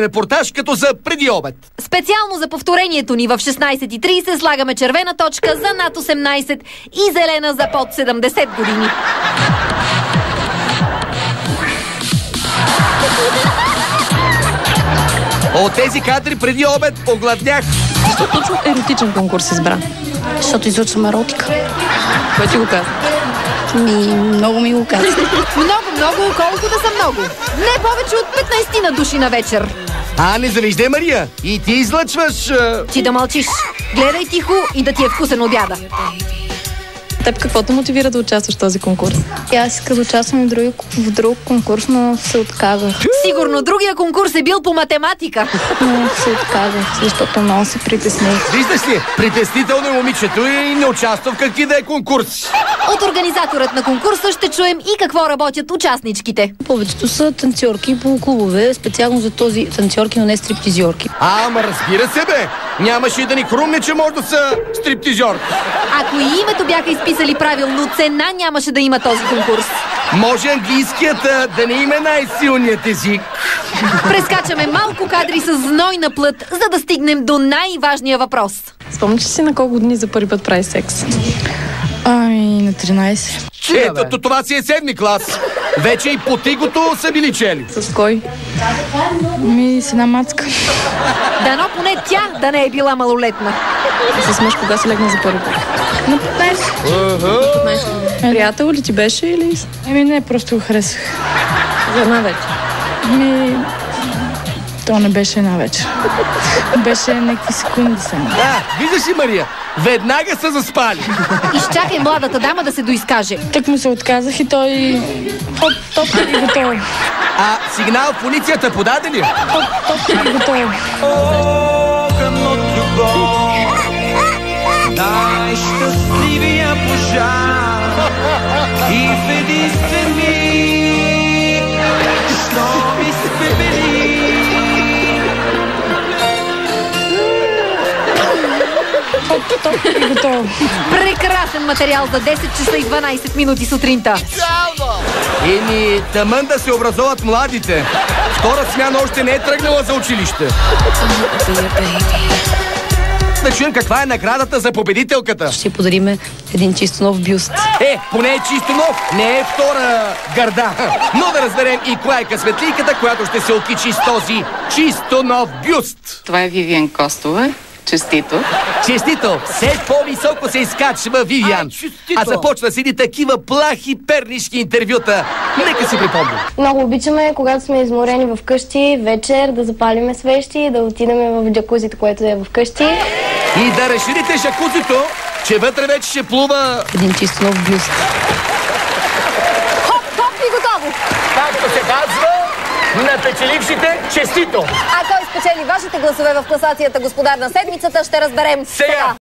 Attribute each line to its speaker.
Speaker 1: репортаж като за преди обед.
Speaker 2: Специално за повторението ни в 16:30 слагаме червена точка за над 18 и зелена за под 70 години.
Speaker 1: От тези кадри преди обед огладнях.
Speaker 3: Защо точно еротичен конкурс избра?
Speaker 4: Защото излъчвам еротика.
Speaker 3: Кой ти го каза?
Speaker 4: Много ми го каза.
Speaker 2: Много, колко да са много. Не повече от 15 на души на вечер.
Speaker 1: Не завиждай, Мария. И ти излъчваш...
Speaker 2: Ти да мълчиш. Гледай тихо и да ти е вкусен обяда.
Speaker 3: Теб какво те мотивира да участваш в този конкурс?
Speaker 4: Аз исках да участвам в друг конкурс, но се отказах.
Speaker 2: Сигурно другия конкурс е бил по математика.
Speaker 4: Но се отказах, защото много се притесних.
Speaker 1: Виждаш ли, притеснително е момичето и не участва в какви да е конкурс.
Speaker 2: От организаторът на конкурса ще чуем и какво работят участничките.
Speaker 4: Повечето са танцорки по клубове, специално за този танцорки, но не стриптизьорки.
Speaker 1: Ама разбира се, бе! Нямаше и да ни хрумне, че може да са стриптизьорки.
Speaker 2: Ако и името бяха изписали правилно, цена нямаше да има този конкурс.
Speaker 1: Може английският да не има най-силният език.
Speaker 2: Прескачаме малко кадри с знойна плът, за да стигнем до най-важния въпрос.
Speaker 3: Спомниш си на колко дни за първи път прави секс?
Speaker 4: На 13.
Speaker 1: Ето, това си е 7 клас. Вече и по тигото са били чели.
Speaker 3: С кой?
Speaker 4: С една мацка.
Speaker 2: Дано поне тя да не е била малолетна.
Speaker 3: С мъж кога се легна за първи път?
Speaker 4: На 15.
Speaker 3: Приятел ли ти беше или?
Speaker 4: Не, просто го харесах.
Speaker 3: За една вечер?
Speaker 4: То не беше една вечер. Беше някакви секунди само.
Speaker 1: Виждаш ли, Мария? Веднага са заспали.
Speaker 2: Изчакай младата дама да се доизкаже.
Speaker 4: Так му се отказах и той... Топ и готово.
Speaker 1: Сигнал в полицията подаде ли?
Speaker 4: Топ и готово.
Speaker 5: Най-щастливия пожар и в единствен миг, що ми спепели.
Speaker 4: Топ и готово.
Speaker 2: Прекрасен материал за 10 часа и 12 минути сутринта.
Speaker 1: Тъмън да се образуват младите. Втора смяна още не е тръгнала за училище. Да чуем каква е наградата за победителката.
Speaker 4: Ще подариме един чисто нов бюст.
Speaker 1: Поне е чисто нов, не е втора гърда. Но да разберем и коя е късметлийката, която ще се окичи с този чисто нов бюст.
Speaker 6: Това е Вивиан Костова. Честито.
Speaker 1: Честито! Все по-високо се изкачва Вивиан. Започва с едни такива плахи пернишки интервюта. Нека си припомня.
Speaker 7: Много обичаме, когато сме изморени в къщи, вечер да запалиме свещи, да отидем в джакузито, което е в къщи.
Speaker 1: И да разширите жакузито, че вътре вече ще плува...
Speaker 4: един чисто нов бюст.
Speaker 2: Хоп и готово!
Speaker 1: Както се казва, на печелившите честито!
Speaker 2: А кой спечели вашите гласове в класацията Господар на седмицата, ще разберем сега.